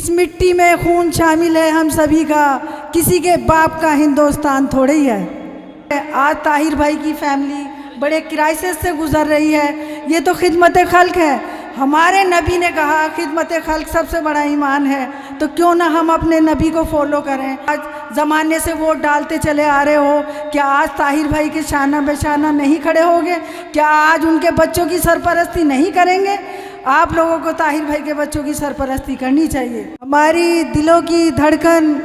इस मिट्टी में खून शामिल है हम सभी का, किसी के बाप का हिंदुस्तान थोड़े ही है। आज ताहिर भाई की फैमिली बड़े क्राइसिस से गुजर रही है। ये तो खिदमत खल्क है। हमारे नबी ने कहा खिदमत खल्क सबसे बड़ा ईमान है, तो क्यों ना हम अपने नबी को फॉलो करें। आज ज़माने से वोट डालते चले आ रहे हो, क्या आज ताहिर भाई के शाना बेशाना नहीं खड़े होगे? क्या आज उनके बच्चों की सरपरस्ती नहीं करेंगे? आप लोगों को ताहिर भाई के बच्चों की सरपरस्ती करनी चाहिए। हमारी दिलों की धड़कन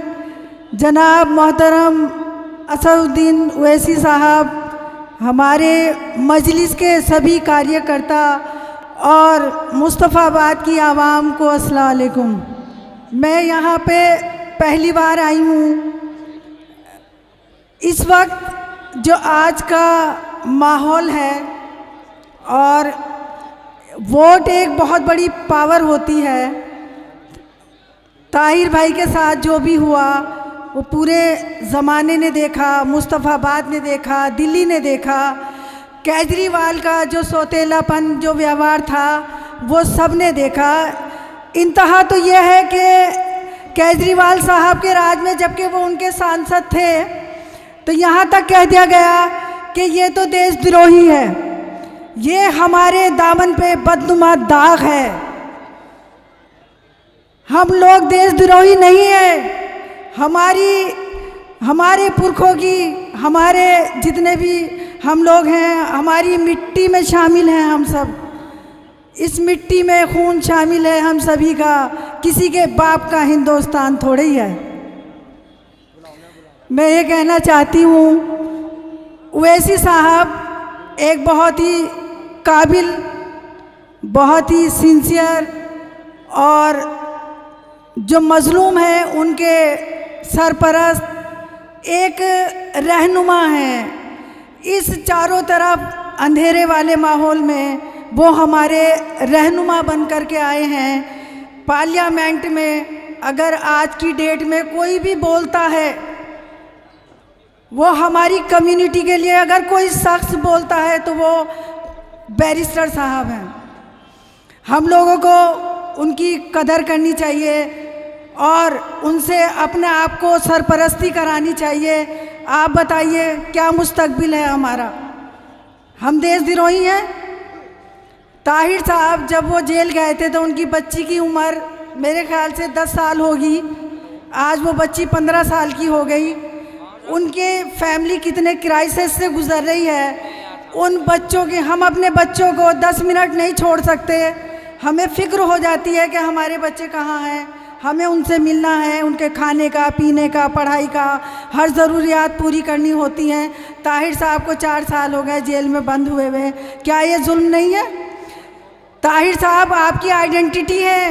जनाब मोहतरम असदुद्दीन ओवैसी साहब, हमारे मजलिस के सभी कार्यकर्ता और मुस्तफ़ाबाद की आवाम को अस्सलाम वालेकुम। मैं यहाँ पे पहली बार आई हूँ। इस वक्त जो आज का माहौल है, और वोट एक बहुत बड़ी पावर होती है। ताहिर भाई के साथ जो भी हुआ वो पूरे ज़माने ने देखा, मुस्तफ़ाबाद ने देखा, दिल्ली ने देखा। केजरीवाल का जो सौतेलापन, जो व्यवहार था, वो सब ने देखा। इंतहा तो ये है कि केजरीवाल साहब के राज में, जबकि वो उनके सांसद थे, तो यहाँ तक कह दिया गया कि ये तो देशद्रोही है, ये हमारे दामन पे बदनुमा दाग है। हम लोग देशद्रोही नहीं है। हमारे पुरखों की, हमारे जितने भी हम लोग हैं, हमारी मिट्टी में शामिल हैं हम सब। इस मिट्टी में खून शामिल है हम सभी का, किसी के बाप का हिंदुस्तान थोड़े ही है। मैं ये कहना चाहती हूँ, ओवैसी साहब एक बहुत ही काबिल, बहुत ही सिंसियर और जो मजलूम है उनके सरपरस्त एक रहनुमा हैं। इस चारों तरफ अंधेरे वाले माहौल में वो हमारे रहनुमा बन कर के आए हैं। पार्लियामेंट में अगर आज की डेट में कोई भी बोलता है, वो हमारी कम्युनिटी के लिए अगर कोई शख्स बोलता है तो वो बैरिस्टर साहब हैं। हम लोगों को उनकी कदर करनी चाहिए और उनसे अपने आप को सरपरस्ती करानी चाहिए। आप बताइए क्या मुस्तकबिल है हमारा? हम देशद्रोही हैं? ताहिर साहब जब वो जेल गए थे तो उनकी बच्ची की उम्र मेरे ख्याल से 10 साल होगी। आज वो बच्ची 15 साल की हो गई। उनके फैमिली कितने क्राइसिस से गुजर रही है। उन बच्चों के, हम अपने बच्चों को 10 मिनट नहीं छोड़ सकते। हमें फ़िक्र हो जाती है कि हमारे बच्चे कहाँ हैं, हमें उनसे मिलना है, उनके खाने का, पीने का, पढ़ाई का, हर ज़रूरियात पूरी करनी होती हैं। ताहिर साहब को 4 साल हो गए जेल में बंद हुए हुए। क्या ये जुल्म नहीं है? ताहिर साहब आपकी आइडेंटिटी है,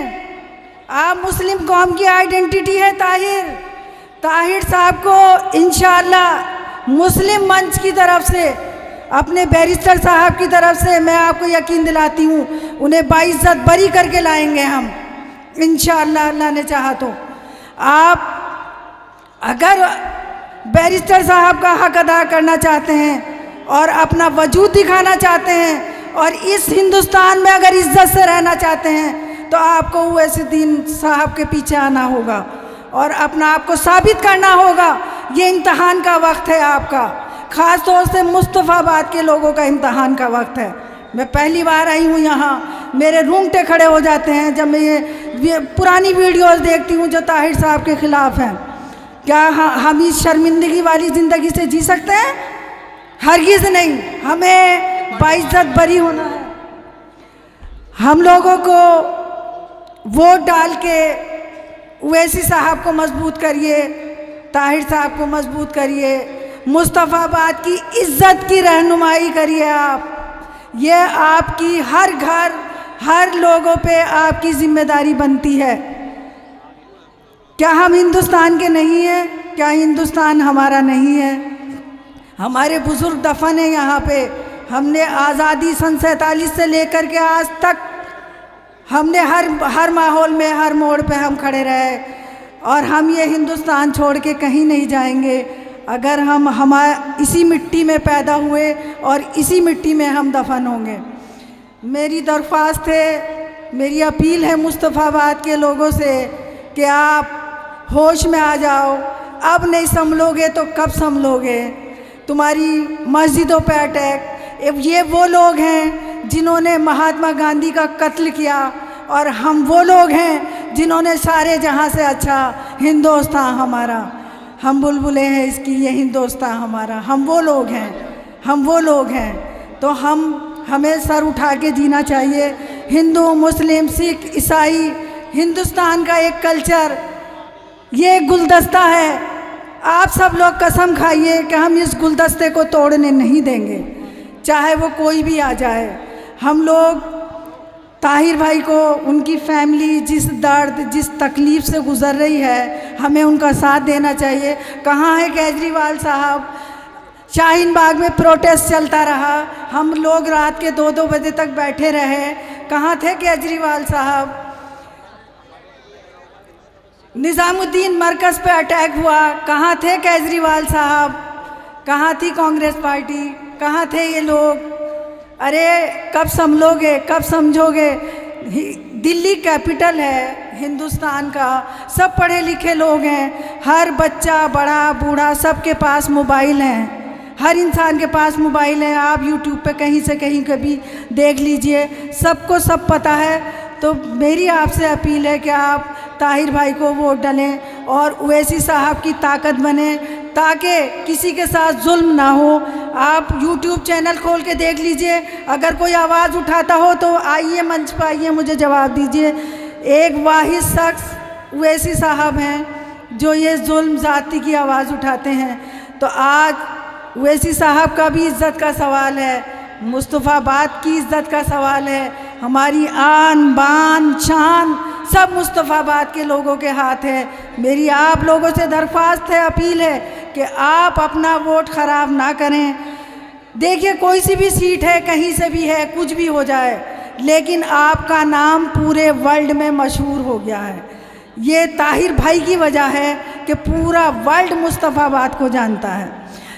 आप मुस्लिम कौम की आइडेंटिटी है। ताहिर साहब को इंशाअल्लाह मुस्लिम मंच की तरफ से, अपने बैरिस्टर साहब की तरफ से मैं आपको यकीन दिलाती हूँ, उन्हें बाइज्जत बरी करके लाएंगे हम इंशाअल्लाह, अल्लाह ने चाहा तो। आप अगर बैरिस्टर साहब का हक अदा करना चाहते हैं और अपना वजूद दिखाना चाहते हैं और इस हिंदुस्तान में अगर इज्जत से रहना चाहते हैं, तो आपको ओवैसीद्दीन साहब के पीछे आना होगा और अपना आप को साबित करना होगा। ये इम्तहान का वक्त है आपका, ख़ास तौर से मुस्तफ़ाबाद के लोगों का इम्तहान का वक्त है। मैं पहली बार आई हूँ यहाँ, मेरे रूंगटे खड़े हो जाते हैं जब मैं ये पुरानी वीडियोस देखती हूँ जो ताहिर साहब के ख़िलाफ़ हैं। क्या हम इस शर्मिंदगी वाली ज़िंदगी से जी सकते हैं? हरगिज़ नहीं। हमें बाइज्जत बरी होना है। हम लोगों को वोट डाल के ओवैसी साहब को मजबूत करिए, ताहिर साहब को मजबूत करिए, मुस्तफ़ाबाद की इज़्ज़त की रहनुमाई करिए आप। ये आपकी हर घर, हर लोगों पे आपकी जिम्मेदारी बनती है। क्या हम हिंदुस्तान के नहीं हैं? क्या हिंदुस्तान हमारा नहीं है? हमारे बुज़ुर्ग दफन है यहाँ पे। हमने आज़ादी सन 47 से लेकर के आज तक हमने हर माहौल में, हर मोड़ पे हम खड़े रहे और हम ये हिंदुस्तान छोड़ के कहीं नहीं जाएंगे। अगर हम इसी मिट्टी में पैदा हुए और इसी मिट्टी में हम दफन होंगे। मेरी दरख्वास्त है, मेरी अपील है मुस्तफ़ाबाद के लोगों से कि आप होश में आ जाओ, अब नहीं संभलोगे तो कब संभलोगे। तुम्हारी मस्जिदों पे अटैक, ये वो लोग हैं जिन्होंने महात्मा गांधी का कत्ल किया, और हम वो लोग हैं जिन्होंने सारे जहां से अच्छा हिंदुस्तान हमारा, हम बुलबुलें हैं इसकी, ये हिंदुस्तान हमारा, हम वो लोग हैं, हम वो लोग हैं। तो हमें सर उठा के जीना चाहिए। हिंदू, मुस्लिम, सिख, ईसाई, हिंदुस्तान का एक कल्चर, ये गुलदस्ता है। आप सब लोग कसम खाइए कि हम इस गुलदस्ते को तोड़ने नहीं देंगे, चाहे वो कोई भी आ जाए। हम लोग ताहिर भाई को, उनकी फैमिली जिस दर्द, जिस तकलीफ़ से गुज़र रही है, हमें उनका साथ देना चाहिए। कहाँ है केजरीवाल साहब? शाहीन बाग में प्रोटेस्ट चलता रहा, हम लोग रात के 2-2 बजे तक बैठे रहे, कहाँ थे केजरीवाल साहब? निज़ामुद्दीन मरकज़ पे अटैक हुआ, कहाँ थे केजरीवाल साहब? कहाँ थी कांग्रेस पार्टी? कहाँ थे ये लोग? अरे कब संभलोगे, कब समझोगे? दिल्ली कैपिटल है हिंदुस्तान का, सब पढ़े लिखे लोग हैं, हर बच्चा, बड़ा, बूढ़ा, सबके पास मोबाइल हैं, हर इंसान के पास मोबाइल है। आप यूट्यूब पे कहीं से कहीं कभी देख लीजिए, सबको सब पता है। तो मेरी आपसे अपील है कि आप ताहिर भाई को वोट डालें और ओवैसी साहब की ताकत बने, ताकि किसी के साथ जुल्म ना हो। आप यूट्यूब चैनल खोल के देख लीजिए, अगर कोई आवाज़ उठाता हो तो आइए, मंच पर आइए, मुझे जवाब दीजिए। एक वाहिद शख्स ओवैसी साहब हैं जो ये जुल्म ज़ाती की आवाज़ उठाते हैं। तो आज ओवैसी साहब का भी इज़्ज़त का सवाल है, मुस्तफ़ाबाद की इज़्ज़त का सवाल है, हमारी आन बान शान सब मुस्तफ़ाबाद के लोगों के हाथ है। मेरी आप लोगों से दरख्वास्त है, अपील है कि आप अपना वोट ख़राब ना करें। देखिए, कोई सी भी सीट है, कहीं से भी है, कुछ भी हो जाए, लेकिन आपका नाम पूरे वर्ल्ड में मशहूर हो गया है। ये ताहिर भाई की वजह है कि पूरा वर्ल्ड मुस्तफ़ाबाद को जानता है।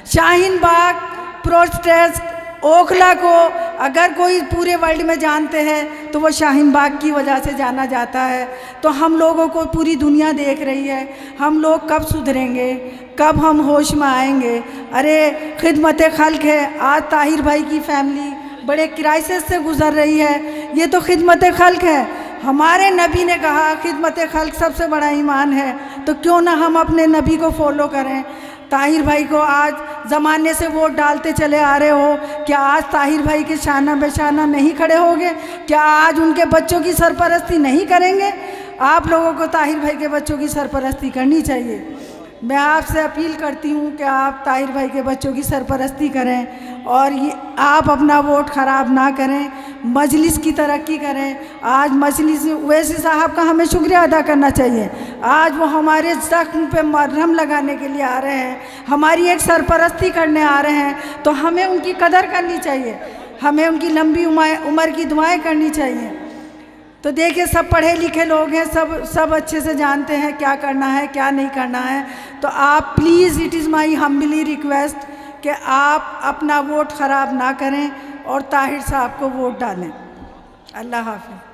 शाहीन बाग प्रोटेस्ट, ओखला को अगर कोई पूरे वर्ल्ड में जानते हैं तो वो शाहीन बाग की वजह से जाना जाता है। तो हम लोगों को पूरी दुनिया देख रही है, हम लोग कब सुधरेंगे, कब हम होश में आएंगे? अरे खिदमत खल्क है, आज ताहिर भाई की फैमिली बड़े क्राइसिस से गुज़र रही है, ये तो खिदमत खल्क है। हमारे नबी ने कहा खिदमत खल्क सबसे बड़ा ईमान है, तो क्यों ना हम अपने नबी को फॉलो करें। ताहिर भाई को आज ज़माने से वोट डालते चले आ रहे हो, क्या आज ताहिर भाई के शाना बेशाना नहीं खड़े होगे? क्या आज उनके बच्चों की सरपरस्ती नहीं करेंगे? आप लोगों को ताहिर भाई के बच्चों की सरपरस्ती करनी चाहिए। मैं आपसे अपील करती हूँ कि आप ताहिर भाई के बच्चों की सरपरस्ती करें और ये आप अपना वोट ख़राब ना करें, मजलिस की तरक्की करें। आज मजलिस ओवैसी साहब का हमें शुक्रिया अदा करना चाहिए, आज वो हमारे ज़ख्म पे मरहम लगाने के लिए आ रहे हैं, हमारी एक सरपरस्ती करने आ रहे हैं, तो हमें उनकी कदर करनी चाहिए, हमें उनकी लंबी उम्र की दुआएँ करनी चाहिए। तो देखिए, सब पढ़े लिखे लोग हैं, सब अच्छे से जानते हैं क्या करना है क्या नहीं करना है। तो आप please, it is my humbly request कि आप अपना वोट ख़राब ना करें और ताहिर साहब को वोट डालें। अल्लाह हाफ़िज़।